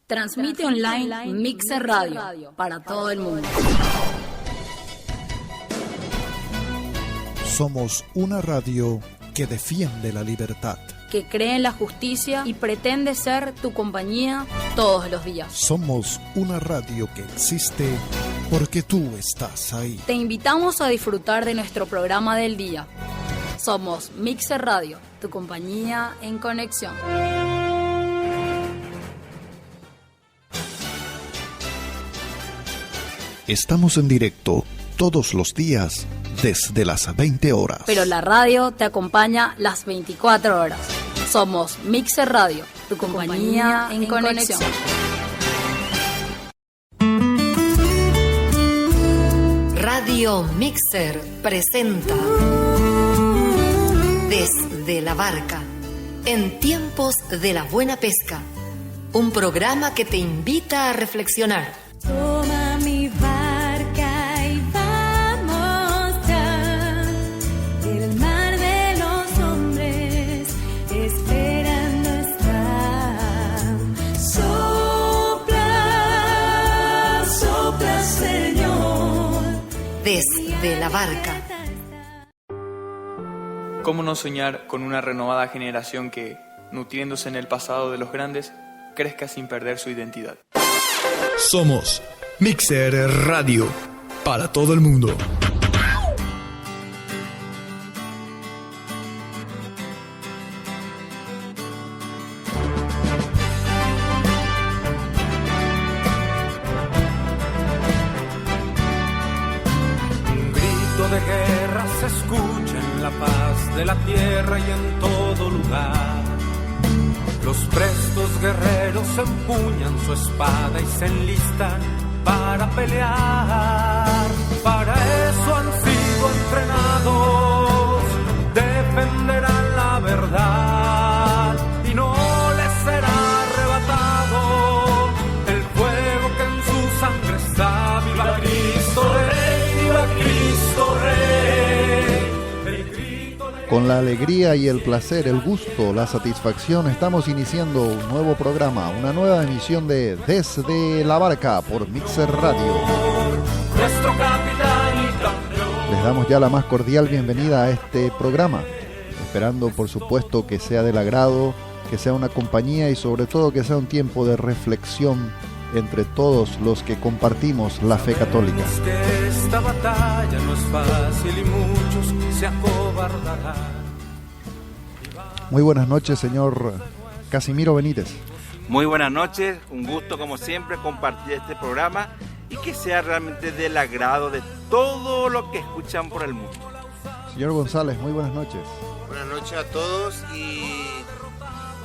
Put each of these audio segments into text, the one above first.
Transmite online Mixer Radio para todo el mundo. Somos una radio que defiende la libertad, que cree en la justicia y pretende ser tu compañía todos los días. Somos una radio que existe porque tú estás ahí. Te invitamos a disfrutar de nuestro programa del día. Somos Mixer Radio, tu compañía en conexión. Estamos en directo todos los días desde las 20 horas. Pero la radio te acompaña las 24 horas. Somos Mixer Radio, tu compañía en conexión. Radio Mixer presenta Desde la Barca, en tiempos de la buena pesca, un programa que te invita a reflexionar. Toma mi barca y vamos ya, el mar de los hombres esperando está. Sopla, sopla, Señor. Desde la Barca. ¿Cómo no soñar con una renovada generación que, nutriéndose en el pasado de los grandes, crezca sin perder su identidad? Somos Mixer Radio para todo el mundo. Un grito de guerra se escucha en la paz de la tierra y en todo lugar. Los prestos guerreros empuñan su espada y se enlistan para pelear. Para eso han sido entrenados, defenderán la verdad y no les será arrebatado el fuego que en su sangre está. ¡Viva Cristo Rey! ¡Viva Cristo Rey! Con la alegría y el placer, el gusto, la satisfacción, estamos iniciando un nuevo programa, una nueva emisión de Desde la Barca por Mixer Radio. Les damos ya la más cordial bienvenida a este programa, esperando por supuesto que sea del agrado, que sea una compañía y sobre todo que sea un tiempo de reflexión entre todos los que compartimos la fe católica. Que esta batalla no es fácil y muchos se acobardarán. Muy buenas noches, señor Casimiro Benítez. Muy buenas noches, un gusto como siempre compartir este programa y que sea realmente del agrado de todo lo que escuchan por el mundo. Señor González, muy buenas noches. Buenas noches a todos y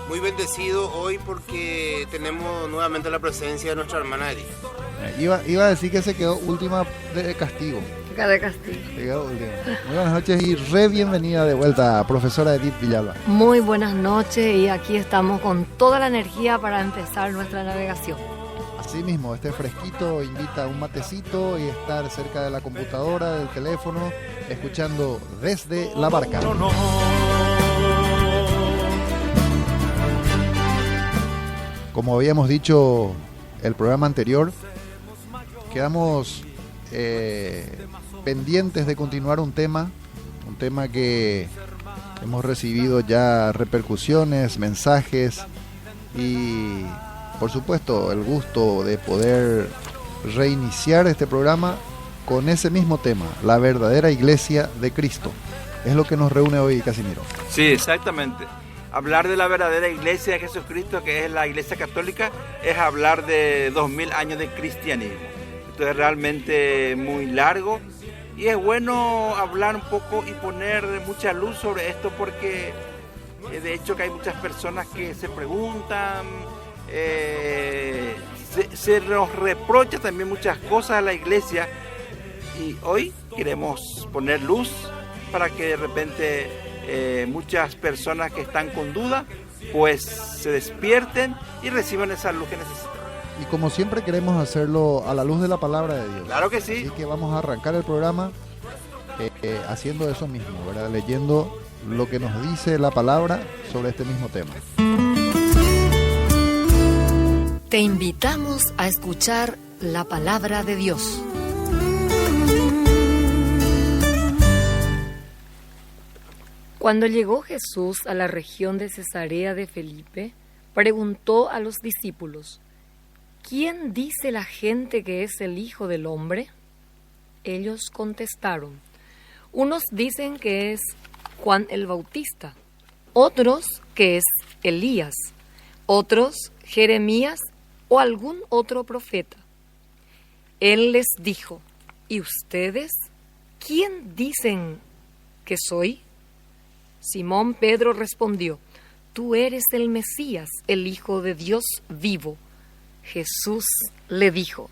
muy bendecido hoy porque tenemos nuevamente la presencia de nuestra hermana Edith. Iba a decir que se quedó última de castigo. De castigo. Muy buenas noches y bienvenida de vuelta, profesora Edith Villalba. Muy buenas noches y aquí estamos con toda la energía para empezar nuestra navegación. Así mismo, este fresquito invita a un matecito y estar cerca de la computadora, del teléfono, escuchando Desde la Barca. Como habíamos dicho el programa anterior, quedamos pendientes de continuar un tema que hemos recibido ya repercusiones, mensajes y por supuesto el gusto de poder reiniciar este programa con ese mismo tema, la verdadera iglesia de Cristo. Es lo que nos reúne hoy, Casimiro. Sí, exactamente. Hablar de la verdadera iglesia de Jesucristo, que es la iglesia católica, es hablar de 2000 años de cristianismo. Esto es realmente muy largo y es bueno hablar un poco y poner mucha luz sobre esto porque de hecho que hay muchas personas que se preguntan, se nos reprocha también muchas cosas a la iglesia y hoy queremos poner luz para que de repente muchas personas que están con duda pues se despierten y reciban esa luz que necesitan. Y como siempre queremos hacerlo a la luz de la palabra de Dios. Claro que sí. Así que vamos a arrancar el programa haciendo eso mismo, ¿verdad? Leyendo lo que nos dice la palabra sobre este mismo tema. Te invitamos a escuchar la palabra de Dios. Cuando llegó Jesús a la región de Cesarea de Felipe, preguntó a los discípulos: ¿Quién dice la gente que es el Hijo del Hombre? Ellos contestaron: unos dicen que es Juan el Bautista, otros que es Elías, otros Jeremías o algún otro profeta. Él les dijo: ¿y ustedes? ¿Quién dicen que soy? Simón Pedro respondió: tú eres el Mesías, el Hijo de Dios vivo. Jesús le dijo: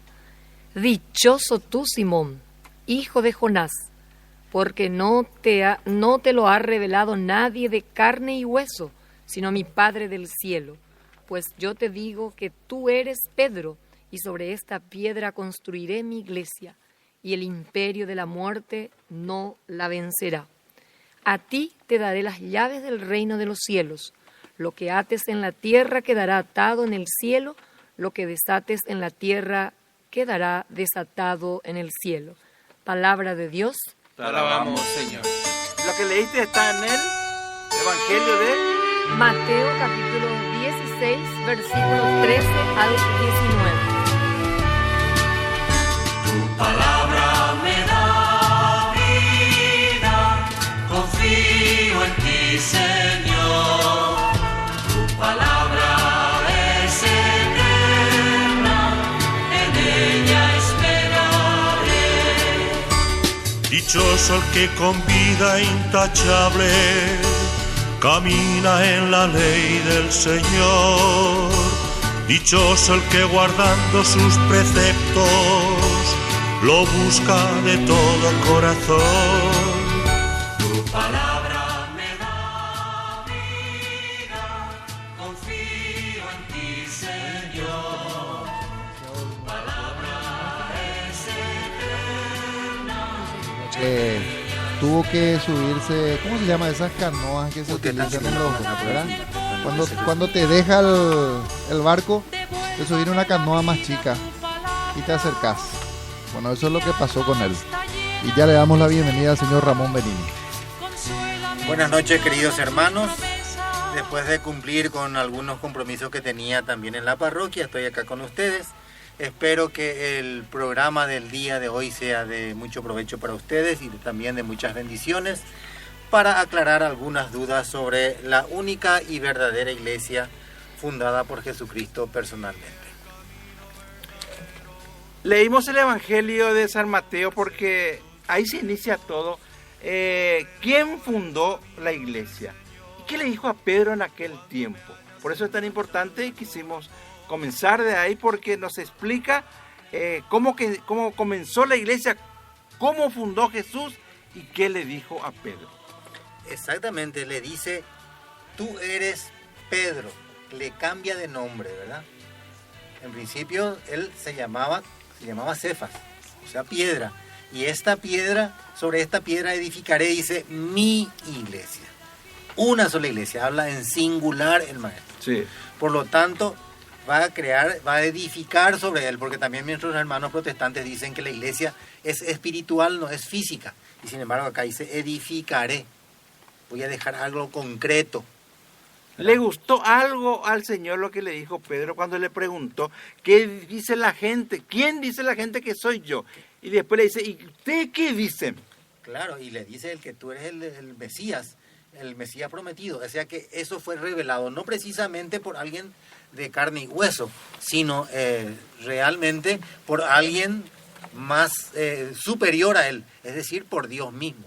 dichoso tú, Simón, hijo de Jonás, porque no te lo ha revelado nadie de carne y hueso, sino mi Padre del cielo. Pues yo te digo que tú eres Pedro, y sobre esta piedra construiré mi iglesia, y el imperio de la muerte no la vencerá. A ti te daré las llaves del reino de los cielos. Lo que ates en la tierra quedará atado en el cielo, lo que desates en la tierra quedará desatado en el cielo. Palabra de Dios. Te alabamos, Señor. Lo que leíste está en el Evangelio de Mateo capítulo 16, versículos 13 al 19. Tu palabra me da vida, confío en ti, Señor. Tu palabra es eterna, en ella esperaré. Dichoso el que con vida intachable camina en la ley del Señor. Dichoso el que guardando sus preceptos lo busca de todo corazón. Tu palabra me da vida, confío en ti, Señor. Tu palabra es eterna. Tuvo que subirse, ¿cómo se llama? Esas canoas que se utilizan en los, ¿verdad? Cuando te deja el barco, te subir una canoa más chica y te acercas. Bueno, eso es lo que pasó con él. Y ya le damos la bienvenida al señor Ramón Benini. Buenas noches, queridos hermanos. Después de cumplir con algunos compromisos que tenía también en la parroquia, estoy acá con ustedes. Espero que el programa del día de hoy sea de mucho provecho para ustedes y también de muchas bendiciones, para aclarar algunas dudas sobre la única y verdadera iglesia fundada por Jesucristo personalmente. Leímos el Evangelio de San Mateo porque ahí se inicia todo. ¿Quién fundó la iglesia? ¿Y qué le dijo a Pedro en aquel tiempo? Por eso es tan importante y quisimos comenzar de ahí, porque nos explica cómo comenzó la iglesia, cómo fundó Jesús y qué le dijo a Pedro. Exactamente, le dice: tú eres Pedro. Le cambia de nombre, ¿verdad? En principio él se llamaba Cefas, o sea, piedra. Y esta piedra, sobre esta piedra edificaré, dice, mi iglesia. Una sola iglesia, habla en singular el maestro. Sí. Por lo tanto, va a edificar sobre él, porque también nuestros hermanos protestantes dicen que la iglesia es espiritual, no es física. Y sin embargo acá dice, edificaré. Voy a dejar algo concreto. ¿Le gustó algo al Señor lo que le dijo Pedro cuando le preguntó qué dice la gente? ¿Quién dice la gente que soy yo? Y después le dice, ¿y usted qué dice? Claro, y le dice el que tú eres el Mesías prometido. O sea que eso fue revelado no precisamente por alguien de carne y hueso, sino realmente por alguien más superior a él, es decir, por Dios mismo,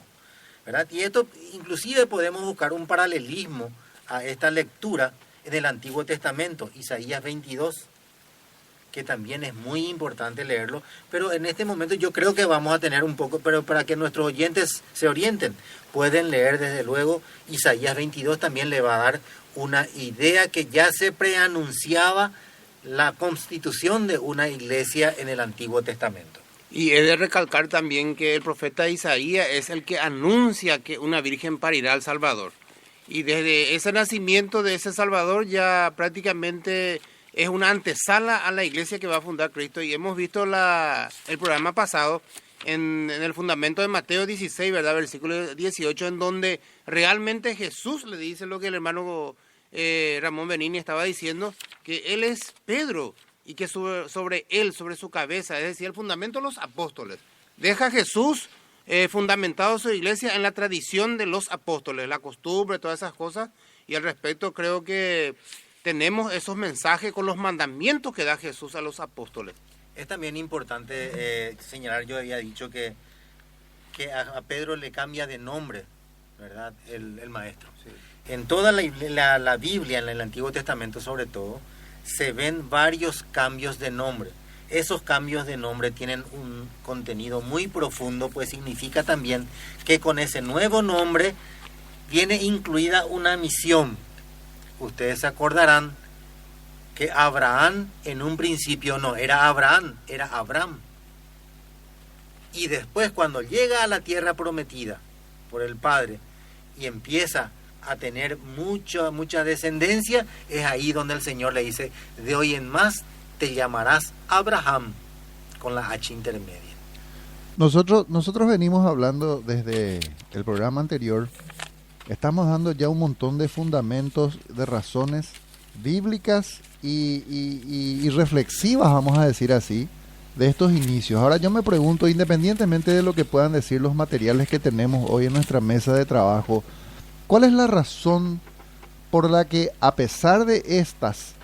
¿verdad? Y esto inclusive podemos buscar un paralelismo a esta lectura en el Antiguo Testamento, Isaías 22, que también es muy importante leerlo, pero en este momento yo creo que vamos a tener un poco, pero para que nuestros oyentes se orienten, pueden leer desde luego Isaías 22, también le va a dar una idea que ya se preanunciaba la constitución de una iglesia en el Antiguo Testamento. Y he de recalcar también que el profeta Isaías es el que anuncia que una virgen parirá al Salvador. Y desde ese nacimiento de ese Salvador ya prácticamente es una antesala a la iglesia que va a fundar Cristo. Y hemos visto el programa pasado en el fundamento de Mateo 16, ¿verdad? Versículo 18, en donde realmente Jesús le dice lo que el hermano Ramón Benini estaba diciendo, que Él es Pedro y que sobre Él, sobre su cabeza, es decir, el fundamento de los apóstoles. Deja Jesús fundamentado su iglesia en la tradición de los apóstoles, la costumbre, todas esas cosas, y al respecto creo que tenemos esos mensajes con los mandamientos que da Jesús a los apóstoles. Es también importante señalar, yo había dicho que a Pedro le cambia de nombre, ¿verdad? El maestro. Sí. En toda la Biblia, en el Antiguo Testamento sobre todo, se ven varios cambios de nombre. Esos cambios de nombre tienen un contenido muy profundo, pues significa también que con ese nuevo nombre viene incluida una misión. Ustedes se acordarán que Abraham en un principio no era Abraham, era Abram. Y después cuando llega a la tierra prometida por el Padre y empieza a tener mucha descendencia, es ahí donde el Señor le dice, de hoy en más te llamarás Abraham, con la H intermedia. Nosotros venimos hablando desde el programa anterior, estamos dando ya un montón de fundamentos, de razones bíblicas y reflexivas, vamos a decir así, de estos inicios. Ahora yo me pregunto, independientemente de lo que puedan decir los materiales que tenemos hoy en nuestra mesa de trabajo, ¿cuál es la razón por la que, a pesar de estas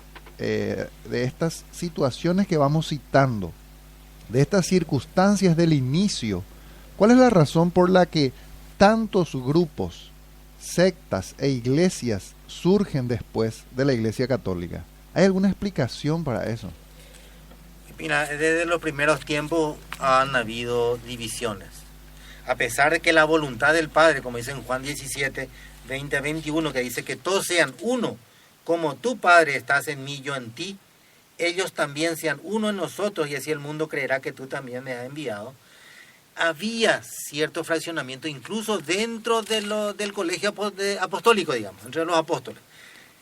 situaciones que vamos citando, de estas circunstancias del inicio, cuál es la razón por la que tantos grupos, sectas e iglesias surgen después de la Iglesia Católica? ¿Hay alguna explicación para eso? Mira, desde los primeros tiempos han habido divisiones. A pesar de que la voluntad del Padre, como dice en Juan 17, 20 a 21, que dice que todos sean uno, como tú, Padre, estás en mí, yo en ti, ellos también sean uno en nosotros, y así el mundo creerá que tú también me has enviado. Había cierto fraccionamiento incluso dentro del colegio apostólico, digamos, entre los apóstoles.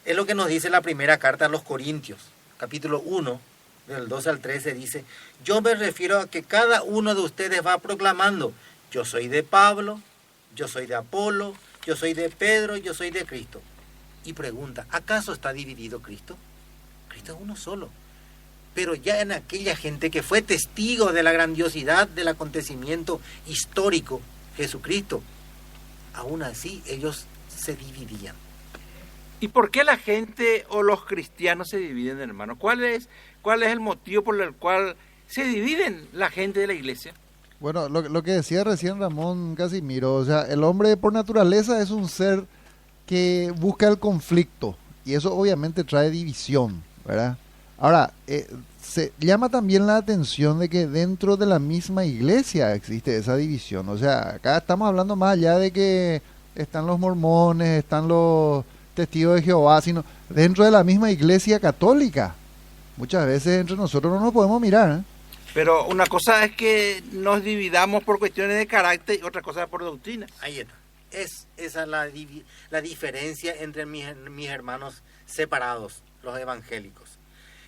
Es lo que nos dice la primera carta a los Corintios, capítulo 1, del 2 al 13, dice, yo me refiero a que cada uno de ustedes va proclamando, yo soy de Pablo, yo soy de Apolo, yo soy de Pedro, yo soy de Cristo. Y pregunta, ¿acaso está dividido Cristo? Cristo es uno solo. Pero ya en aquella gente que fue testigo de la grandiosidad del acontecimiento histórico, Jesucristo, aún así ellos se dividían. ¿Y por qué la gente o los cristianos se dividen, hermano? ¿Cuál es el motivo por el cual se dividen la gente de la iglesia? Bueno, lo que decía recién Ramón Casimiro, o sea, el hombre por naturaleza es un ser que busca el conflicto, y eso obviamente trae división, ¿verdad? Ahora, se llama también la atención de que dentro de la misma iglesia existe esa división. O sea, acá estamos hablando más allá de que están los mormones, están los testigos de Jehová, sino dentro de la misma iglesia católica. Muchas veces entre nosotros no nos podemos mirar, ¿eh? Pero una cosa es que nos dividamos por cuestiones de carácter y otra cosa por doctrina. Ahí está. Esa es la diferencia entre mis hermanos separados, los evangélicos.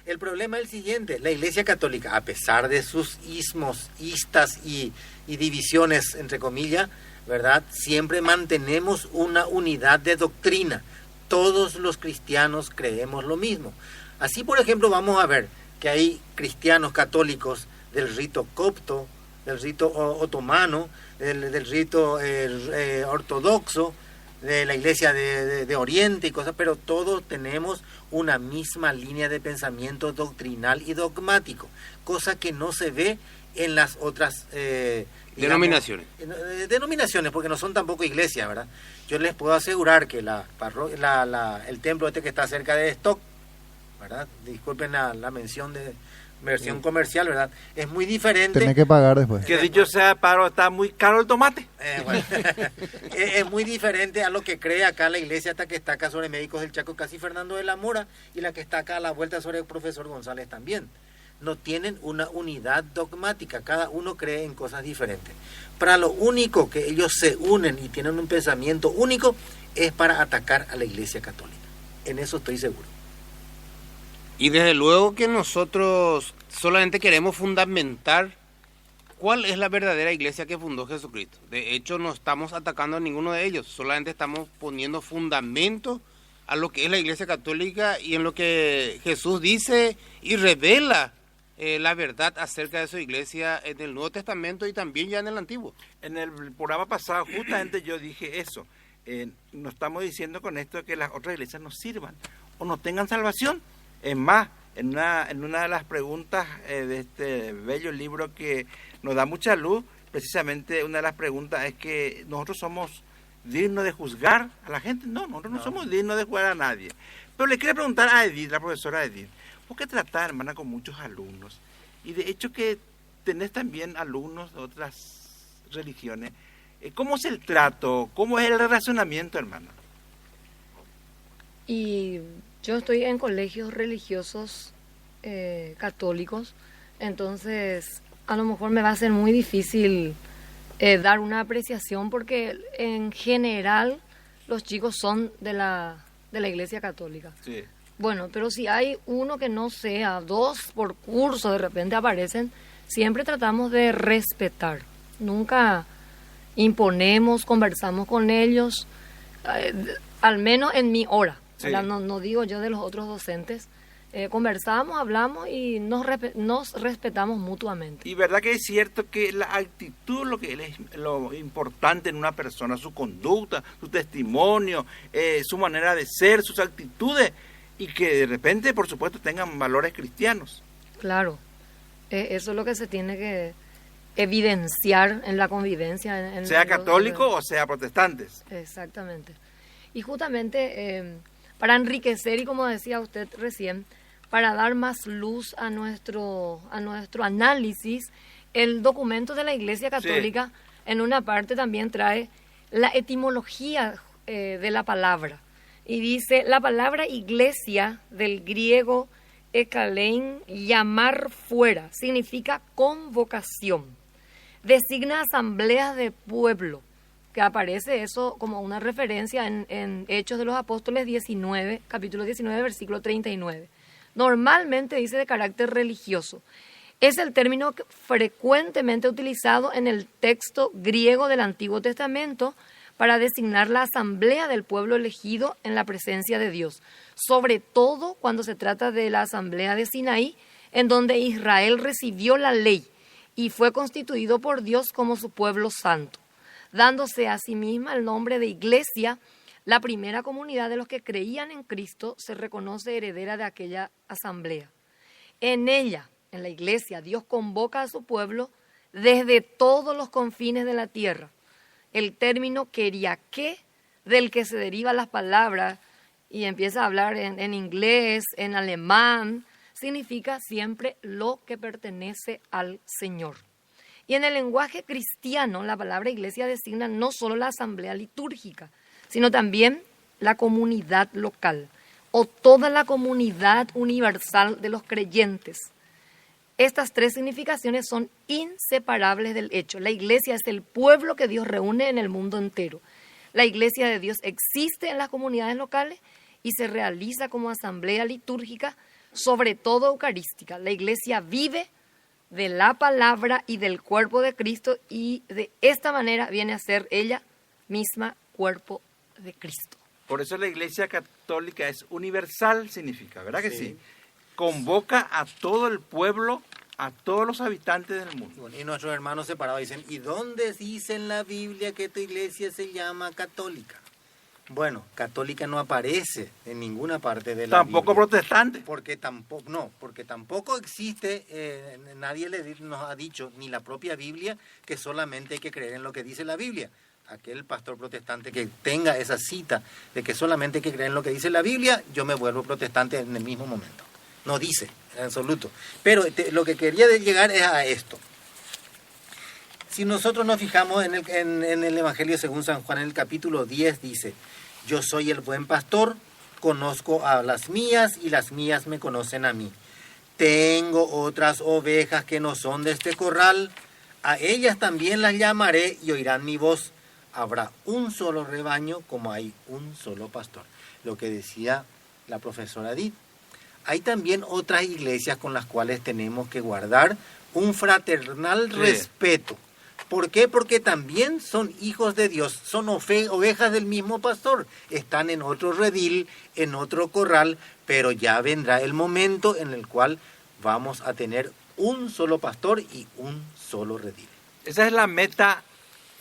El problema es el siguiente, la Iglesia Católica, a pesar de sus ismos, istas y divisiones, entre comillas, ¿verdad? Siempre mantenemos una unidad de doctrina. Todos los cristianos creemos lo mismo. Así, por ejemplo, vamos a ver que hay cristianos católicos del rito copto, del rito otomano, del rito ortodoxo, de la iglesia de Oriente y cosas, pero todos tenemos una misma línea de pensamiento doctrinal y dogmático, cosa que no se ve en las otras denominaciones. Denominaciones, porque no son tampoco iglesias, ¿verdad? Yo les puedo asegurar que el templo este que está cerca de Stock, ¿verdad? Disculpen la mención de versión comercial, ¿verdad? Es muy diferente. Tenés que pagar después. Que dicho sea, Paro, está muy caro el tomate. Bueno. Es muy diferente a lo que cree acá la iglesia hasta que está acá sobre Médicos del Chaco, casi Fernando de la Mora, y la que está acá a la vuelta sobre el profesor González también. No tienen una unidad dogmática, cada uno cree en cosas diferentes. Para lo único que ellos se unen y tienen un pensamiento único es para atacar a la iglesia católica. En eso estoy seguro. Y desde luego que nosotros solamente queremos fundamentar cuál es la verdadera iglesia que fundó Jesucristo. De hecho, no estamos atacando a ninguno de ellos, solamente estamos poniendo fundamento a lo que es la iglesia católica y en lo que Jesús dice y revela la verdad acerca de su iglesia en el Nuevo Testamento y también ya en el Antiguo. En el programa pasado justamente yo dije eso. No estamos diciendo con esto que las otras iglesias no sirvan o no tengan salvación. Es más, en una de las preguntas de este bello libro que nos da mucha luz, precisamente una de las preguntas es que nosotros somos dignos de juzgar a la gente. No, nosotros no somos dignos de juzgar a nadie. Pero le quiero preguntar a Edith, la profesora Edith, ¿por qué tratar, hermana, con muchos alumnos? Y de hecho que tenés también alumnos de otras religiones. ¿Cómo es el trato? ¿Cómo es el relacionamiento, hermana? Y yo estoy en colegios religiosos católicos, entonces a lo mejor me va a ser muy difícil dar una apreciación porque en general los chicos son de la iglesia católica. Sí. Bueno, pero si hay uno que no sea, 2 por curso de repente aparecen, siempre tratamos de respetar. Nunca imponemos, conversamos con ellos, al menos en mi hora. Sí. No digo yo de los otros docentes. Conversamos, hablamos y nos respetamos mutuamente. Y verdad que es cierto que la actitud es lo importante en una persona, su conducta, su testimonio, su manera de ser, sus actitudes, y que de repente, por supuesto, tengan valores cristianos. Claro, eso es lo que se tiene que evidenciar en la convivencia. Sea católico o sea protestantes. Exactamente. Y justamente para enriquecer, y como decía usted recién, para dar más luz a nuestro análisis, el documento de la Iglesia Católica sí, en una parte también trae la etimología de la palabra. Y dice, la palabra iglesia, del griego ekalein, llamar fuera, significa convocación. Designa asambleas de pueblo, que aparece eso como una referencia en Hechos de los Apóstoles 19, capítulo 19, versículo 39. Normalmente dice de carácter religioso. Es el término frecuentemente utilizado en el texto griego del Antiguo Testamento para designar la asamblea del pueblo elegido en la presencia de Dios, sobre todo cuando se trata de la asamblea de Sinaí, en donde Israel recibió la ley y fue constituido por Dios como su pueblo santo, dándose a sí misma el nombre de iglesia. La primera comunidad de los que creían en Cristo se reconoce heredera de aquella asamblea. En ella, en la iglesia, Dios convoca a su pueblo desde todos los confines de la tierra. El término keriaké, del que se derivan las palabras, y empieza a hablar en inglés, en alemán, significa siempre lo que pertenece al Señor. Y en el lenguaje cristiano, la palabra iglesia designa no solo la asamblea litúrgica, sino también la comunidad local o toda la comunidad universal de los creyentes. Estas 3 significaciones son inseparables del hecho. La iglesia es el pueblo que Dios reúne en el mundo entero. La iglesia de Dios existe en las comunidades locales y se realiza como asamblea litúrgica, sobre todo eucarística. La iglesia vive de la palabra y del cuerpo de Cristo, y de esta manera viene a ser ella misma cuerpo de Cristo. Por eso la Iglesia Católica es universal, significa, ¿verdad que sí? Convoca a todo el pueblo, a todos los habitantes del mundo. Y nuestros hermanos separados dicen, ¿y dónde dice en la Biblia que tu iglesia se llama católica? Bueno, católica no aparece en ninguna parte de la Tampoco Biblia. Protestante. Porque tampoco existe, nadie nos ha dicho, ni la propia Biblia, que solamente hay que creer en lo que dice la Biblia. Aquel pastor protestante que tenga esa cita de que solamente hay que creer en lo que dice la Biblia, yo me vuelvo protestante en el mismo momento. No dice, en absoluto. Pero lo que quería llegar es a esto. Si nosotros nos fijamos en el Evangelio según San Juan, en el capítulo 10 dice, yo soy el buen pastor, conozco a las mías y las mías me conocen a mí. Tengo otras ovejas que no son de este corral, a ellas también las llamaré y oirán mi voz. Habrá un solo rebaño como hay un solo pastor. Lo que decía la profesora Edith. hay también otras iglesias con las cuales tenemos que guardar un fraternal respeto. ¿Por qué? Porque también son hijos de Dios, son ovejas del mismo pastor, están en otro redil, en otro corral, pero ya vendrá el momento en el cual vamos a tener un solo pastor y un solo redil. Esa es la meta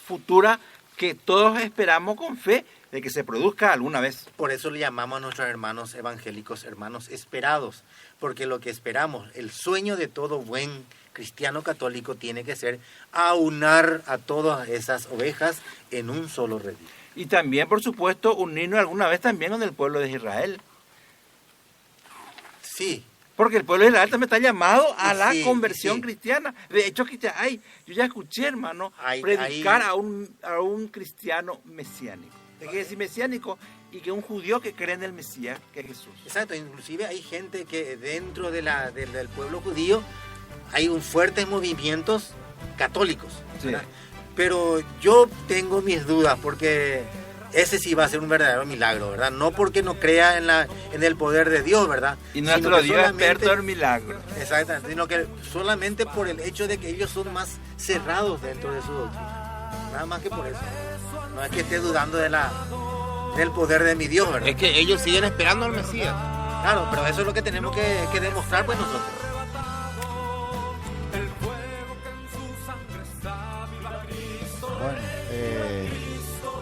futura que todos esperamos con fe de que se produzca alguna vez. Por eso le llamamos a nuestros hermanos evangélicos hermanos esperados, porque lo que esperamos, el sueño de todo buen cristiano católico tiene que ser aunar a todas esas ovejas en un solo redil. Y también, por supuesto, unirnos alguna vez también con el pueblo de Israel. Sí. Porque el pueblo de Israel también está llamado a la Sí, conversión sí. cristiana. De hecho, yo ya escuché, hermano, predicar a un cristiano mesiánico. ¿Qué quiere decir mesiánico? Y que un judío que cree en el Mesías, que es Jesús. Exacto, inclusive hay gente que dentro del pueblo judío hay fuertes movimientos católicos, ¿verdad? Pero yo tengo mis dudas porque ese sí va a ser un verdadero milagro, ¿verdad? No porque no crea en el poder de Dios, ¿verdad? Y nuestro Dios es experto en milagros. Exactamente, sino que solamente por el hecho de que ellos son más cerrados dentro de su doctrina. Nada más que por eso. No es que esté dudando del poder de mi Dios, ¿verdad? Es que ellos siguen esperando al Mesías. Claro, pero eso es lo que tenemos que demostrar pues nosotros. Bueno,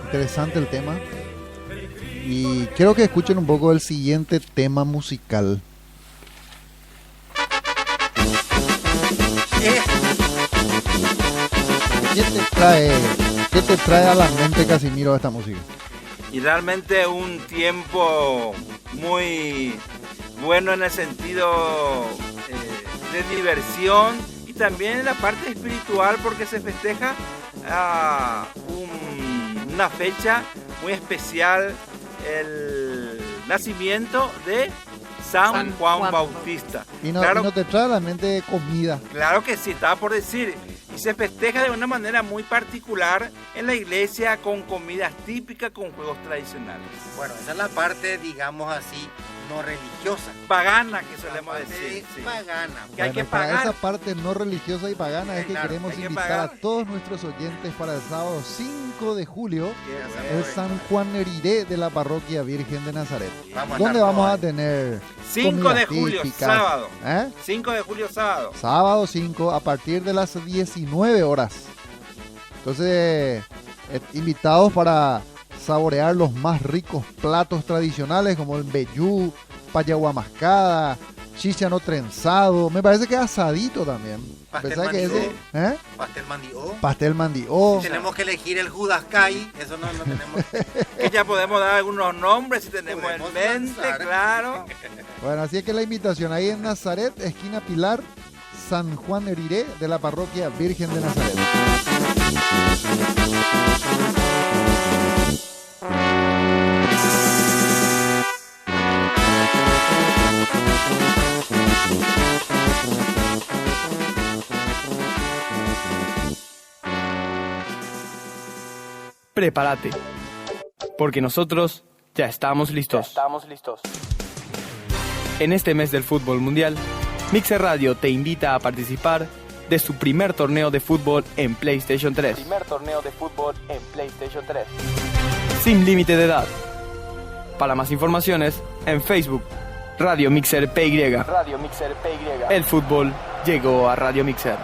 interesante el tema. Y quiero que escuchen un poco el siguiente tema musical. ¿Qué te trae a la mente, Casimiro, esta música? Y realmente un tiempo muy bueno en el sentido de diversión y también en la parte espiritual porque se festeja una fecha muy especial, el nacimiento de San Juan Bautista. Y no, claro, y no te trae a la mente comida. Claro que sí, estaba por decir. Y se festeja de una manera muy particular en la iglesia con comidas típicas, con juegos tradicionales. Bueno, esa es la parte, digamos así, no religiosa. Pagana, que solemos decir. Sí. Pagana. Que hay que Para pagar. esa parte no religiosa y pagana es que Claro, queremos hay que invitar pagar. a todos nuestros oyentes para el sábado 5 de julio, el San Juan Eriré de la Parroquia Virgen de Nazaret. ¿Dónde vamos a tener 5 comidas de julio, típicas? sábado. ¿Eh? 5 de julio, sábado. Sábado 5 a partir de las 19 horas. Entonces, invitados para saborear los más ricos platos tradicionales como el mbejú, payagua mascada, chícharo trenzado. Me parece que asadito también. Pastel Pensaba que mandió. ese, ¿eh? Pastel mandió. Pastel mandió. Tenemos que elegir el Judascay, eso no tenemos. Que ya podemos dar algunos nombres si tenemos Podemos en mente, lanzar. claro. Bueno, así es que la invitación ahí en Nazaret, esquina Pilar, San Juan Eriré de la Parroquia Virgen de Nazaret. Prepárate, porque nosotros ya estamos listos. En este mes del fútbol mundial, Mixer Radio te invita a participar de su primer torneo de fútbol en PlayStation 3. Sin límite de edad. Para más informaciones, en Facebook, Radio Mixer PY. El fútbol llegó a Radio Mixer.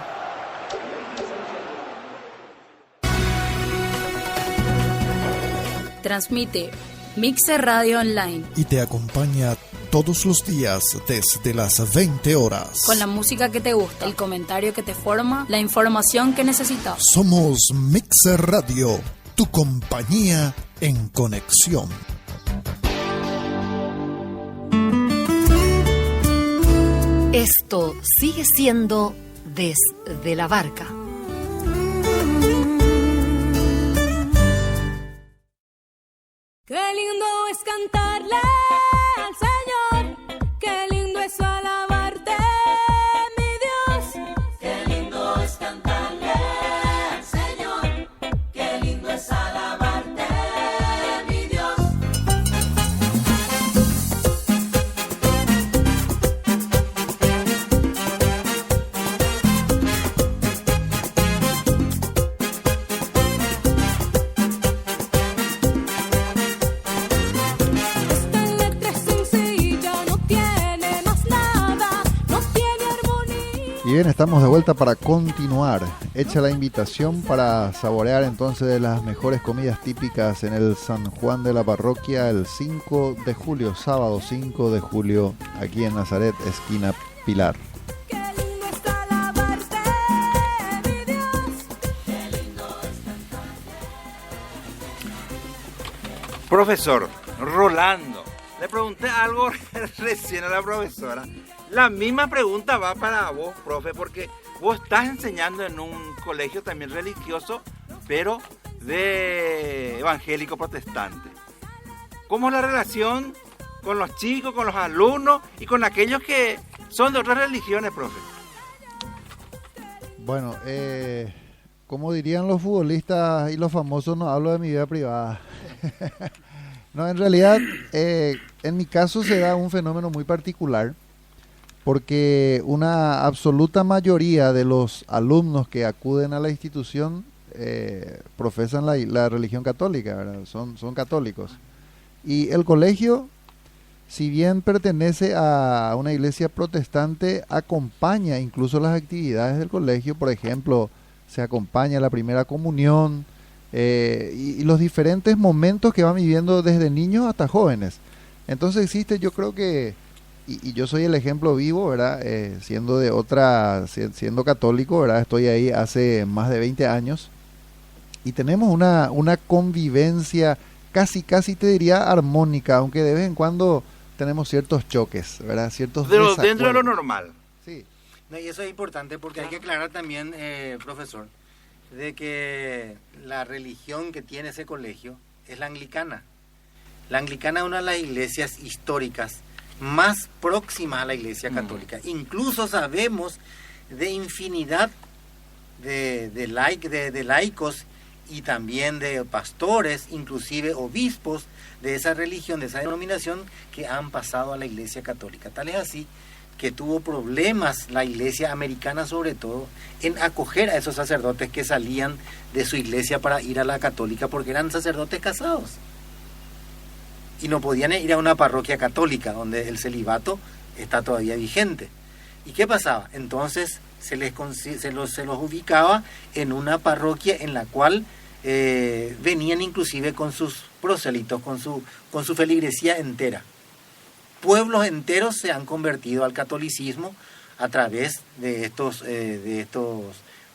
Transmite Mixer Radio Online Y te acompaña todos los días desde las 20 horas. con la música que te gusta, el comentario que te forma, la información que necesitas. Somos Mixer Radio, tu compañía en conexión. Esto sigue siendo Desde la Barca. Qué lindo es cantarle al Señor, qué lindo es alabarte, mi Dios. Qué lindo es cantarle al Señor, qué lindo es alabarte, mi Dios. bien, estamos de vuelta para continuar. Hecha la invitación para saborear entonces de las mejores comidas típicas en el San Juan de la Parroquia el 5 de julio, sábado 5 de julio, aquí en Nazaret, esquina Pilar. Profesor Rolando, le pregunté algo recién a la profesora. La misma pregunta va para vos, profe, porque vos estás enseñando en un colegio también religioso, pero de evangélico protestante. ¿Cómo es la relación con los chicos, con los alumnos y con aquellos que son de otras religiones, profe? Bueno, como dirían los futbolistas y los famosos, no hablo de mi vida privada. No, en realidad, en mi caso se da un fenómeno muy particular, porque una absoluta mayoría de los alumnos que acuden a la institución profesan la religión católica, ¿verdad? Son católicos. Y el colegio, si bien pertenece a una iglesia protestante, acompaña incluso las actividades del colegio. Por ejemplo, se acompaña la primera comunión y los diferentes momentos que van viviendo desde niños hasta jóvenes. Entonces existe, yo creo que, y yo soy el ejemplo vivo, ¿verdad? Siendo católico, ¿verdad? Estoy ahí hace más de 20 años y tenemos una convivencia casi te diría armónica, aunque de vez en cuando tenemos ciertos choques, ¿verdad? Ciertos Pero dentro de lo normal. Sí. No, y eso es importante porque hay que aclarar también, profesor, de que la religión que tiene ese colegio es la anglicana. La anglicana es una de las iglesias históricas más próximas a la iglesia católica. Incluso sabemos de infinidad de laicos y también de pastores, inclusive obispos de esa religión, de esa denominación, que han pasado a la iglesia católica. Tal es así que tuvo problemas la iglesia americana, sobre todo, en acoger a esos sacerdotes que salían de su iglesia para ir a la católica, porque eran sacerdotes casados y no podían ir a una parroquia católica donde el celibato está todavía vigente. ¿Y qué pasaba? Entonces se los ubicaba en una parroquia en la cual venían inclusive con sus prosélitos, con su feligresía entera. Pueblos enteros se han convertido al catolicismo a través de estos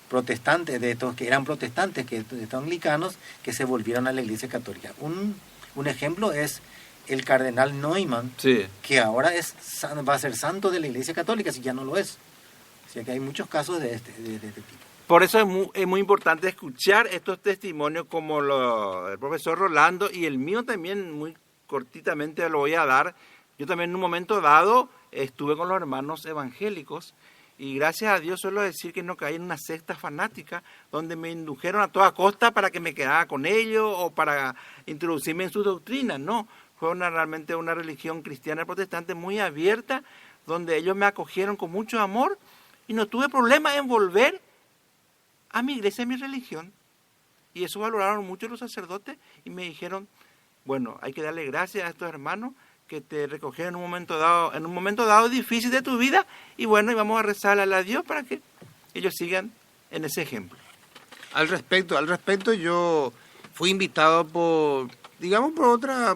protestantes, de estos que eran protestantes, de estos anglicanos, que se volvieron a la iglesia católica. Un ejemplo es el cardenal Neumann, sí, que ahora va a ser santo de la iglesia católica, si ya no lo es. O sea que hay muchos casos de este tipo. Por eso es muy importante escuchar estos testimonios como el profesor Rolando, y el mío también, muy cortitamente lo voy a dar. Yo también en un momento dado estuve con los hermanos evangélicos y gracias a Dios suelo decir que no caí en una secta fanática donde me indujeron a toda costa para que me quedara con ellos o para introducirme en sus doctrinas. No, fue realmente una religión cristiana protestante muy abierta, donde ellos me acogieron con mucho amor y no tuve problema en volver a mi iglesia, a mi religión. Y eso valoraron mucho los sacerdotes y me dijeron, bueno, hay que darle gracias a estos hermanos que te recogieron en un momento dado difícil de tu vida, y bueno, y vamos a rezarle a Dios para que ellos sigan en ese ejemplo. Al respecto yo fui invitado por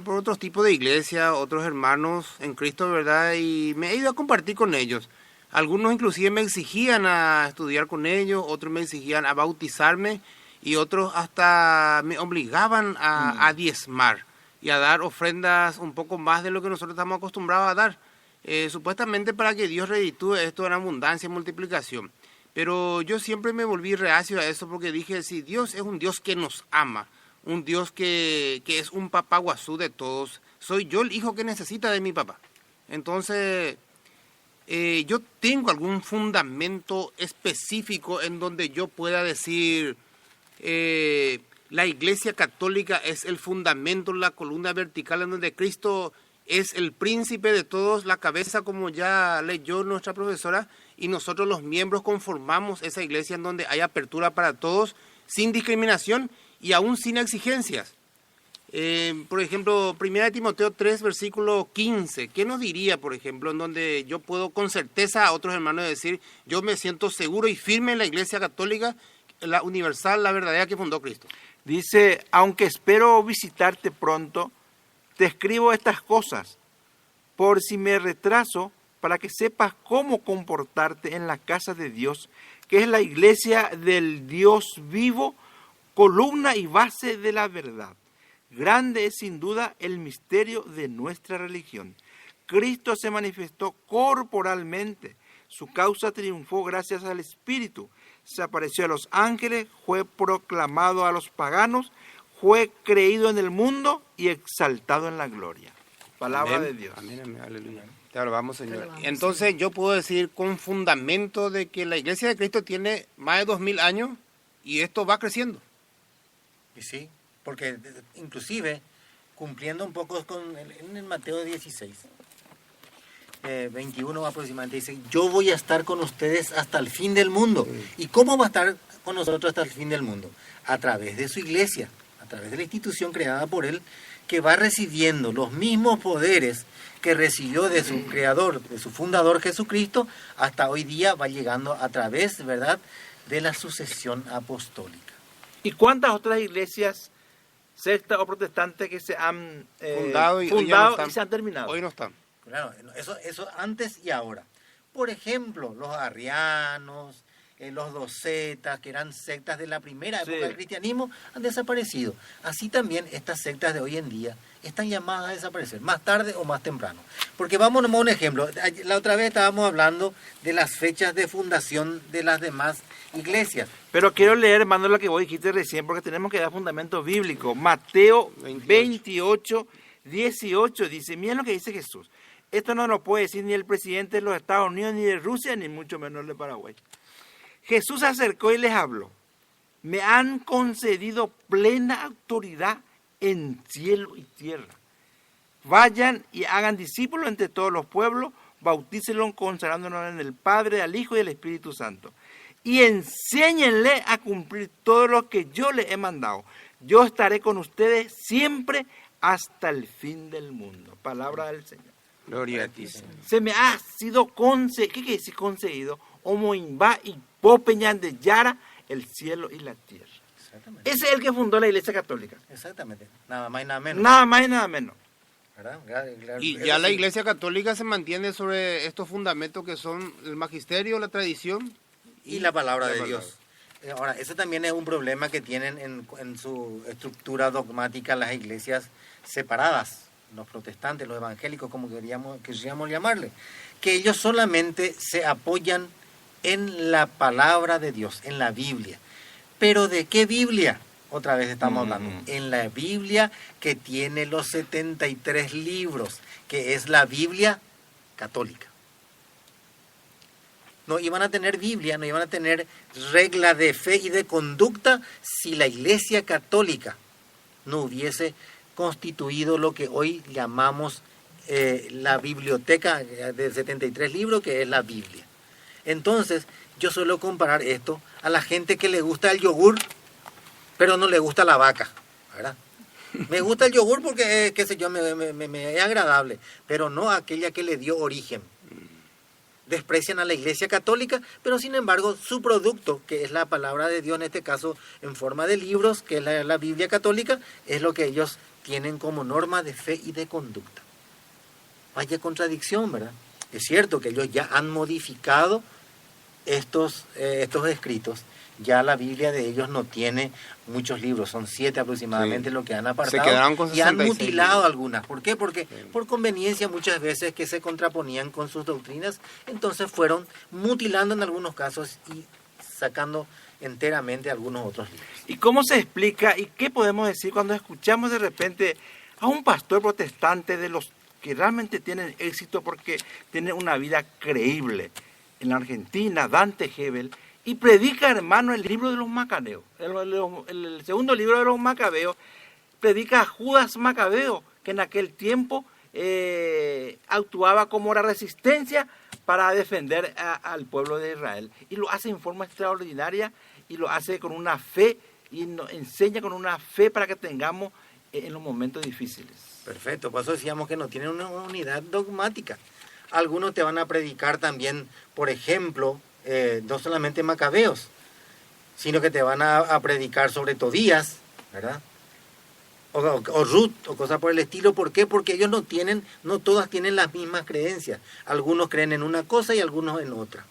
otros tipos de iglesia, otros hermanos en Cristo, ¿verdad? Y me he ido a compartir con ellos. Algunos inclusive me exigían a estudiar con ellos, otros me exigían a bautizarme y otros hasta me obligaban a diezmar y a dar ofrendas un poco más de lo que nosotros estamos acostumbrados a dar, supuestamente para que Dios reditúe esto en abundancia y multiplicación. Pero yo siempre me volví reacio a eso porque dije, si Dios es un Dios que nos ama, un Dios que es un papá guazú de todos, soy yo el hijo que necesita de mi papá. Entonces, yo tengo algún fundamento específico en donde yo pueda decir, la iglesia católica es el fundamento, la columna vertical en donde Cristo es el príncipe de todos, la cabeza, como ya leyó nuestra profesora, y nosotros los miembros conformamos esa iglesia en donde hay apertura para todos, sin discriminación y aún sin exigencias. Por ejemplo, 1 Timoteo 3, versículo 15. ¿Qué nos diría, por ejemplo, en donde yo puedo con certeza a otros hermanos decir, yo me siento seguro y firme en la Iglesia Católica, la universal, la verdadera que fundó Cristo? Dice, aunque espero visitarte pronto, te escribo estas cosas, por si me retraso, para que sepas cómo comportarte en la casa de Dios, que es la iglesia del Dios vivo, columna y base de la verdad. Grande es sin duda el misterio de nuestra religión. Cristo se manifestó corporalmente, su causa triunfó gracias al Espíritu, se apareció a los ángeles, fue proclamado a los paganos, fue creído en el mundo y exaltado en la gloria. Palabra Amén. de Dios. Amén, amén, aleluya. Te alabamos, Señor. Entonces yo puedo decir con fundamento de que la Iglesia de Cristo tiene más de 2000 años y esto va creciendo. Y sí, porque inclusive cumpliendo un poco en el Mateo 16, 21 aproximadamente, dice, yo voy a estar con ustedes hasta el fin del mundo. ¿Y cómo va a estar con nosotros hasta el fin del mundo? A través de su iglesia, a través de la institución creada por él, que va recibiendo los mismos poderes que recibió de su creador, de su fundador Jesucristo, hasta hoy día va llegando a través, ¿verdad?, de la sucesión apostólica. ¿Y cuántas otras iglesias sectas o protestantes que se han fundado y se han terminado? Hoy no están. Claro, eso antes y ahora. Por ejemplo, los arrianos, los docetas, que eran sectas de la primera época del cristianismo, han desaparecido. Así también estas sectas de hoy en día están llamadas a desaparecer, más tarde o más temprano. Porque vamos a un ejemplo. La otra vez estábamos hablando de las fechas de fundación de las demás iglesias. Pero quiero leer, hermano, lo que vos dijiste recién, porque tenemos que dar fundamento bíblico. Mateo 28, 18 dice, miren lo que dice Jesús. Esto no lo puede decir ni el presidente de los Estados Unidos, ni de Rusia, ni mucho menos el de Paraguay. Jesús se acercó y les habló. Me han concedido plena autoridad en cielo y tierra. Vayan y hagan discípulos entre todos los pueblos, bautícenlos consagrándonos en el Padre, al Hijo y al Espíritu Santo. Y enséñenle a cumplir todo lo que yo les he mandado. Yo estaré con ustedes siempre hasta el fin del mundo. Palabra del Señor. Gloria a ti, Señor. Se me ha sido concedido, ¿qué quiere decir concedido? Omoimba y popeñan de Yara, el cielo y la tierra. Ese es el que fundó la Iglesia Católica. Exactamente, nada más y nada menos. Nada más y nada menos. Y ya la Iglesia Católica se mantiene sobre estos fundamentos que son el magisterio, la tradición y la palabra de Dios. Ahora, ese también es un problema que tienen en su estructura dogmática las iglesias separadas, los protestantes, los evangélicos, como queríamos llamarle, que ellos solamente se apoyan en la palabra de Dios, en la Biblia. ¿Pero de qué Biblia? Otra vez estamos hablando. En la Biblia que tiene los 73 libros, que es la Biblia católica. No iban a tener Biblia, no iban a tener regla de fe y de conducta si la Iglesia Católica no hubiese constituido lo que hoy llamamos la biblioteca de 73 libros, que es la Biblia. Entonces, yo suelo comparar esto a la gente que le gusta el yogur, pero no le gusta la vaca, ¿verdad? Me gusta el yogur porque, qué sé yo, me es agradable, pero no a aquella que le dio origen. Desprecian a la Iglesia Católica, pero sin embargo su producto, que es la palabra de Dios, en este caso en forma de libros, que es la Biblia Católica, es lo que ellos tienen como norma de fe y de conducta. Vaya contradicción, ¿verdad? Es cierto que ellos ya han modificado estos escritos. Ya la Biblia de ellos no tiene muchos libros, son 7 aproximadamente lo que han apartado, con y han 66 mutilado libros. algunas. ¿Por qué? Porque por conveniencia muchas veces que se contraponían con sus doctrinas, entonces fueron mutilando en algunos casos y sacando enteramente algunos otros libros. ¿Y cómo se explica y qué podemos decir cuando escuchamos de repente a un pastor protestante de los que realmente tienen éxito porque tienen una vida creíble? En la Argentina, Dante Gebel, y predica, hermano, el libro de los Macabeos, el segundo libro de los Macabeos, predica a Judas Macabeo, que en aquel tiempo actuaba como la resistencia para defender al pueblo de Israel. Y lo hace en forma extraordinaria, y lo hace con una fe, y nos enseña con una fe para que tengamos en los momentos difíciles. Perfecto, por eso decíamos que no tienen una unidad dogmática. Algunos te van a predicar también, por ejemplo, no solamente Macabeos, sino que te van a predicar sobre Tobías, ¿verdad? O Ruth, o cosas por el estilo. ¿Por qué? Porque ellos no todas tienen las mismas creencias. Algunos creen en una cosa y algunos en otra.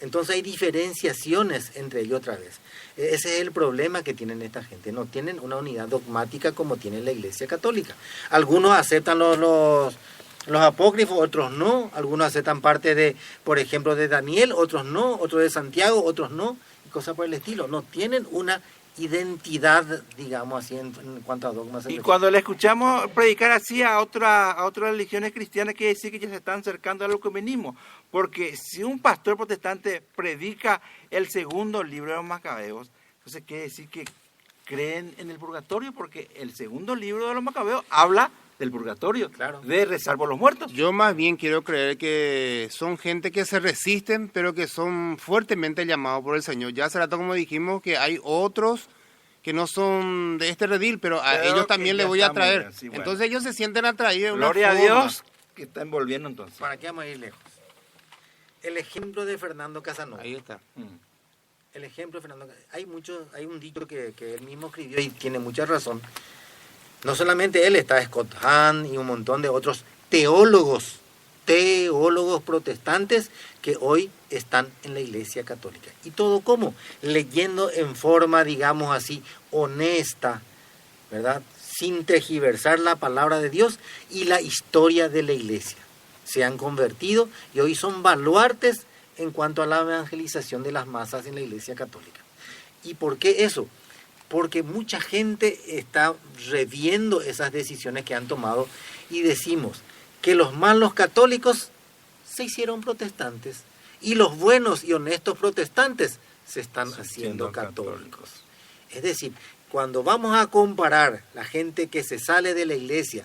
Entonces hay diferenciaciones entre ellos otra vez. Ese es el problema que tienen esta gente. No tienen una unidad dogmática como tiene la Iglesia Católica. Algunos aceptan los apócrifos, otros no. Algunos aceptan parte de, por ejemplo, de Daniel, otros no. Otros de Santiago, otros no. Y cosas por el estilo. No tienen una identidad, digamos así, en cuanto a dogmas. Y cuando le escuchamos predicar así a otras religiones cristianas, quiere decir que ya se están acercando al ecumenismo. Porque si un pastor protestante predica el segundo libro de los Macabeos, entonces quiere decir que creen en el purgatorio, porque el segundo libro de los Macabeos habla del purgatorio, claro, de rezar por los muertos. Yo más bien quiero creer que son gente que se resisten, pero que son fuertemente llamados por el Señor. Ya hace rato, como dijimos, que hay otros que no son de este redil, pero a ellos también les voy a traer. Bien, sí, bueno. Entonces ellos se sienten atraídos de una Gloria forma. a Dios que está envolviendo entonces. ¿Para qué vamos a ir lejos? El ejemplo de Fernando Casanova. Ahí está. El ejemplo de Fernando Casanova. Hay un dicho que él mismo escribió y tiene mucha razón. No solamente él, está Scott Hahn y un montón de otros teólogos protestantes que hoy están en la Iglesia Católica. ¿Y todo cómo? Leyendo en forma, digamos así, honesta, ¿verdad? Sin tergiversar la palabra de Dios y la historia de la Iglesia. Se han convertido y hoy son baluartes en cuanto a la evangelización de las masas en la Iglesia Católica. ¿Y por qué eso? Porque mucha gente está reviendo esas decisiones que han tomado y decimos que los malos católicos se hicieron protestantes y los buenos y honestos protestantes se están haciendo católicos. Es decir, cuando vamos a comparar la gente que se sale de la iglesia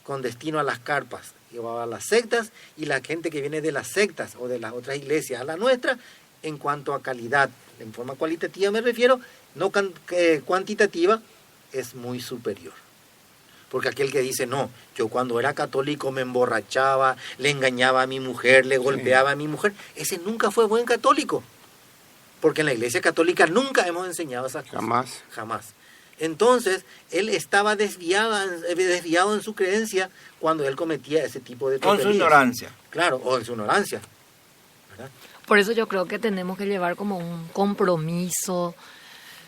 con destino a las carpas y a las sectas y la gente que viene de las sectas o de las otras iglesias a la nuestra, en cuanto a calidad, en forma cualitativa me refiero, no cuantitativa, es muy superior. Porque aquel que dice, no, yo cuando era católico me emborrachaba, le engañaba a mi mujer, le golpeaba a mi mujer, ese nunca fue buen católico. Porque en la Iglesia Católica nunca hemos enseñado esas cosas. Jamás. Entonces, él estaba desviado en su creencia cuando él cometía ese tipo de tonterías. Con su ignorancia. Claro, o en su ignorancia. ¿Verdad? Por eso yo creo que tenemos que llevar como un compromiso,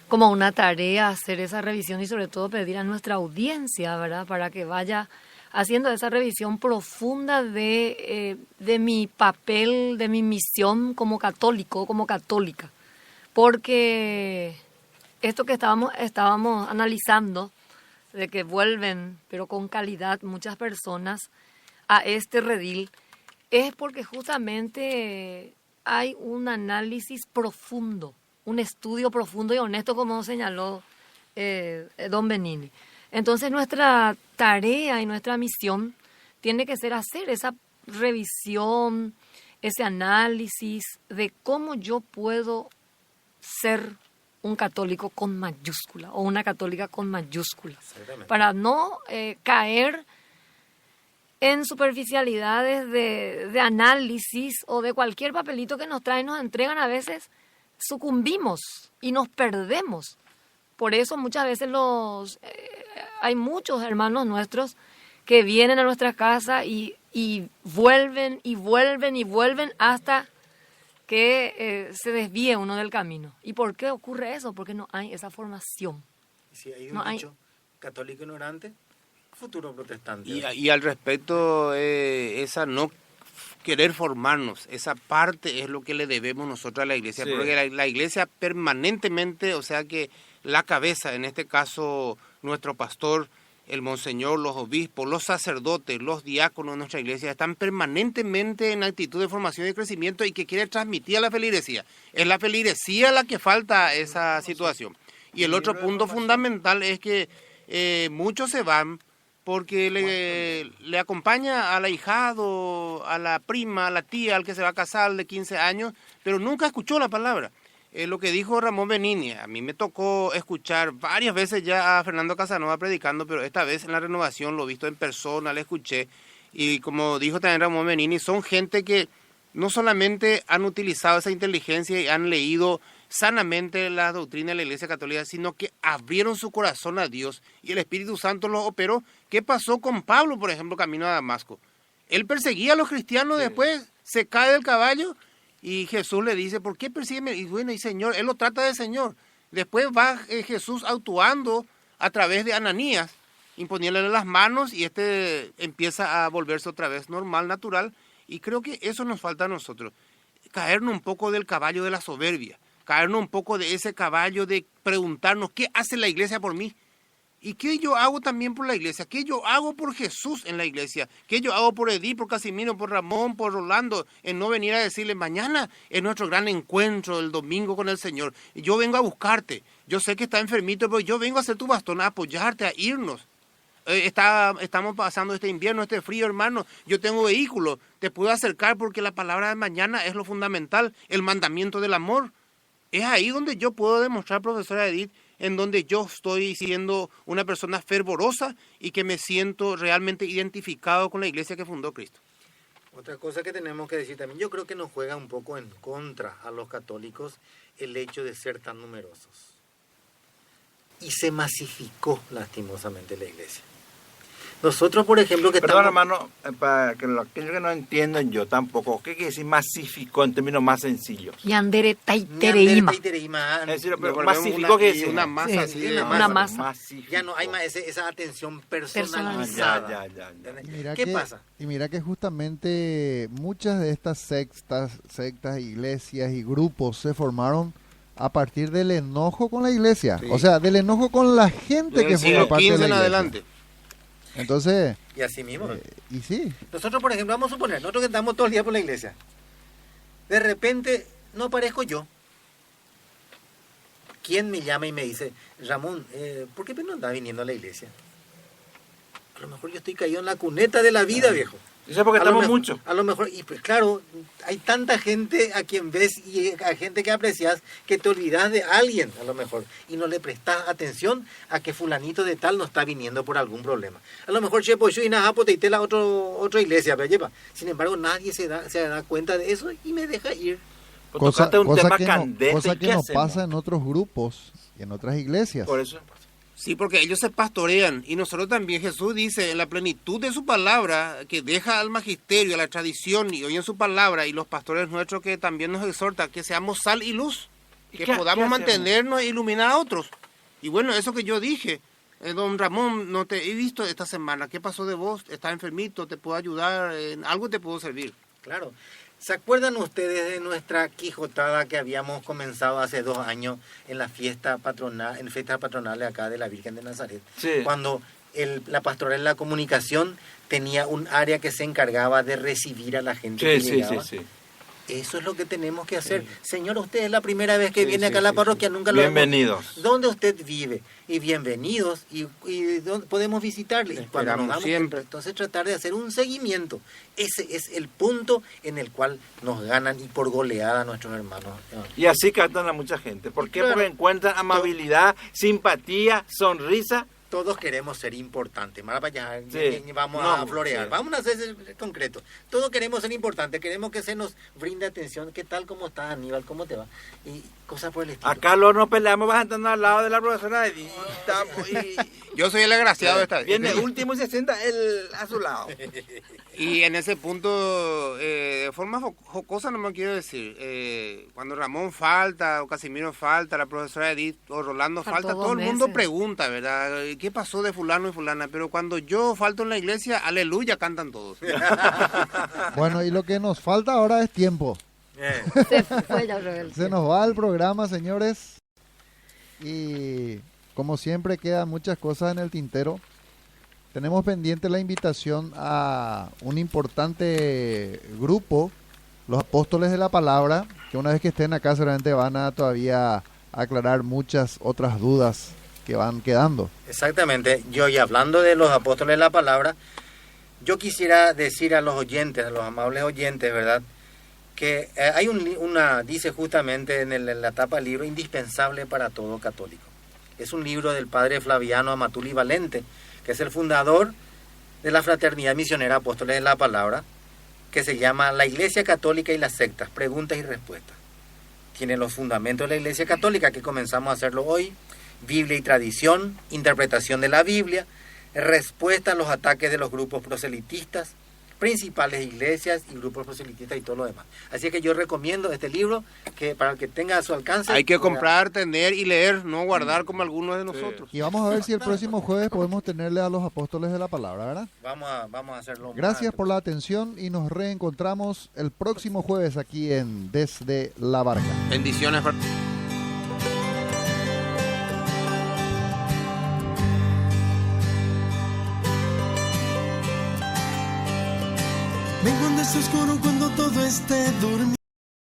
como una tarea, hacer esa revisión y sobre todo pedir a nuestra audiencia, ¿verdad?, para que vaya haciendo esa revisión profunda de mi papel, de mi misión como católico, como católica. Porque esto que estábamos analizando, de que vuelven, pero con calidad, muchas personas a este redil, es porque justamente hay un análisis profundo, un estudio profundo y honesto, como señaló don Benini. Entonces nuestra tarea y nuestra misión tiene que ser hacer esa revisión, ese análisis de cómo yo puedo ser un católico con mayúscula o una católica con mayúscula, para no caer en superficialidades de análisis o de cualquier papelito que nos traen, nos entregan. A veces sucumbimos y nos perdemos. Por eso muchas veces hay muchos hermanos nuestros que vienen a nuestra casa y vuelven y vuelven y vuelven hasta que se desvíe uno del camino. ¿Y por qué ocurre eso? Porque no hay esa formación. Si hay un dicho, católico ignorante, futuro protestante. Y al respecto, esa no querer formarnos, esa parte es lo que le debemos nosotros a la iglesia, sí. Porque la iglesia permanentemente, o sea que la cabeza, en este caso nuestro pastor, el monseñor, los obispos, los sacerdotes, los diáconos de nuestra iglesia están permanentemente en actitud de formación y crecimiento y que quiere transmitir a la feligresía. Es la feligresía la que falta esa situación. Y el otro punto fundamental es que muchos se van porque le acompaña al ahijado, a la prima, a la tía, al que se va a casar de 15 años, pero nunca escuchó la palabra. lo que dijo Ramón Benigni, a mí me tocó escuchar varias veces ya a Fernando Casanova predicando, pero esta vez en la renovación lo he visto en persona, le escuché, y como dijo también Ramón Benigni, son gente que no solamente han utilizado esa inteligencia y han leído sanamente la doctrina de la Iglesia Católica, sino que abrieron su corazón a Dios y el Espíritu Santo los operó. ¿Qué pasó con Pablo, por ejemplo, camino a Damasco? Él perseguía a los cristianos, después se cae del caballo y Jesús le dice, ¿por qué persígueme? Y bueno, y Señor, él lo trata de Señor. Después va Jesús actuando a través de Ananías, imponiéndole las manos y empieza a volverse otra vez normal, natural. Y creo que eso nos falta a nosotros, caernos un poco del caballo de la soberbia, caernos un poco de ese caballo de preguntarnos, ¿qué hace la iglesia por mí? ¿Y qué yo hago también por la iglesia? ¿Qué yo hago por Jesús en la iglesia? ¿Qué yo hago por Edith, por Casimiro, por Ramón, por Rolando? En no venir a decirle, mañana es nuestro gran encuentro, el domingo con el Señor. Y yo vengo a buscarte. Yo sé que está enfermito, pero yo vengo a ser tu bastón, a apoyarte, a irnos. Estamos pasando este invierno, este frío, hermano. Yo tengo vehículo, te puedo acercar porque la palabra de mañana es lo fundamental, el mandamiento del amor. Es ahí donde yo puedo demostrar, profesora Edith, en donde yo estoy siendo una persona fervorosa y que me siento realmente identificado con la iglesia que fundó Cristo. Otra cosa que tenemos que decir también, yo creo que nos juega un poco en contra a los católicos el hecho de ser tan numerosos. Y se masificó lastimosamente la iglesia. Nosotros, por ejemplo, que Perdón, estamos... hermano, para que aquellos que no entienden yo tampoco, ¿qué quiere decir masificó en términos más sencillos? Yandere taitereima. Es decir, pero masificó que es una masa, sí, sí, una masa. Ya no hay más esa atención personalizada. ¿Qué pasa? Y mira que justamente muchas de estas sectas, iglesias y grupos se formaron a partir del enojo con la iglesia. Sí. O sea, del enojo con la gente que forma parte de la iglesia. Adelante. Entonces... Y así mismo. Y sí. Nosotros, por ejemplo, vamos a suponer, nosotros que estamos todo el día por la iglesia, de repente no aparezco yo. ¿Quién me llama y me dice, Ramón, ¿por qué no andas viniendo a la iglesia? A lo mejor yo estoy caído en la cuneta de la vida, viejo. Eso es porque estamos muchos. A lo mejor, y pues claro, hay tanta gente a quien ves y a gente que aprecias que te olvidas de alguien, a lo mejor, y no le prestas atención a que fulanito de tal no está viniendo por algún problema. A lo mejor, chepo, yo y nada, pues te la otra iglesia, pero lleva. Sin embargo, nadie se da cuenta de eso y me deja ir. Cosa que no pasa en otros grupos y en otras iglesias. Por eso. Sí, porque ellos se pastorean y nosotros también. Jesús dice en la plenitud de su palabra que deja al magisterio, a la tradición y oyen su palabra, y los pastores nuestros que también nos exhortan que seamos sal y luz, que podamos mantenernos e iluminar a otros. Y bueno, eso que yo dije, don Ramón, no te he visto esta semana, ¿qué pasó de vos? ¿Estás enfermito? ¿Te puedo ayudar? ¿En algo te puedo servir? Claro. ¿Se acuerdan ustedes de nuestra quijotada que habíamos comenzado hace 2 años en la fiesta patronal, en fiestas patronales acá de la Virgen de Nazaret? Sí. Cuando la pastoral de la comunicación tenía un área que se encargaba de recibir a la gente que llegaba. Sí. Eso es lo que tenemos que hacer. Señor, usted es la primera vez que viene acá a la parroquia, nunca lo bienvenidos. Hemos... ¿Dónde usted vive? Y bienvenidos, y ¿dónde podemos visitarle? Y cuando nos damos siempre. Entonces tratar de hacer un seguimiento. Ese es el punto en el cual nos ganan y por goleada nuestros hermanos. Y así captan a mucha gente. ¿Por qué? Claro. Porque encuentran amabilidad, simpatía, sonrisa. Todos queremos ser importantes. Sí. Vamos a florear. Sí. Vamos a hacer concreto. Todos queremos ser importantes. Queremos que se nos brinde atención. ¿Qué tal? ¿Cómo estás, Aníbal? ¿Cómo te va? Y cosas por el estilo. Acá nos peleamos bastante al lado de la profesora Edith. Yo soy el agraciado de esta. Viene último y se sienta él a su lado. Y en ese punto, de forma jocosa no me quiero decir, cuando Ramón falta, o Casimiro falta, la profesora Edith o Rolando falta, todo el mundo pregunta, ¿verdad? ¿Qué pasó de fulano y fulana? Pero cuando yo falto en la iglesia, aleluya, cantan todos. Bueno, y lo que nos falta ahora es tiempo. Se nos va el programa, señores. Y como siempre quedan muchas cosas en el tintero. Tenemos pendiente la invitación a un importante grupo, los Apóstoles de la Palabra, que una vez que estén acá seguramente van a todavía aclarar muchas otras dudas que van quedando. Exactamente. Y hablando de los Apóstoles de la Palabra, yo quisiera decir a los oyentes, a los amables oyentes, ¿verdad?, que dice justamente en la tapa del libro, indispensable para todo católico. Es un libro del padre Flaviano Amatuli Valente, que es el fundador de la Fraternidad Misionera Apóstoles de la Palabra, que se llama La Iglesia Católica y las Sectas, preguntas y respuestas. Tiene los fundamentos de la Iglesia Católica, que comenzamos a hacerlo hoy, Biblia y tradición, interpretación de la Biblia, respuesta a los ataques de los grupos proselitistas, principales iglesias y grupos proselitistas y todo lo demás. Así que yo recomiendo este libro, que para el que tenga a su alcance... Hay que comprar, tener y leer, no guardar como algunos de nosotros. Y vamos a ver si el próximo jueves podemos tenerle a los apóstoles de la palabra, ¿verdad? Vamos a hacerlo. Gracias por la atención y nos reencontramos el próximo jueves aquí en Desde la Barca. Bendiciones. Ven cuando esté oscuro, cuando todo esté durmiendo.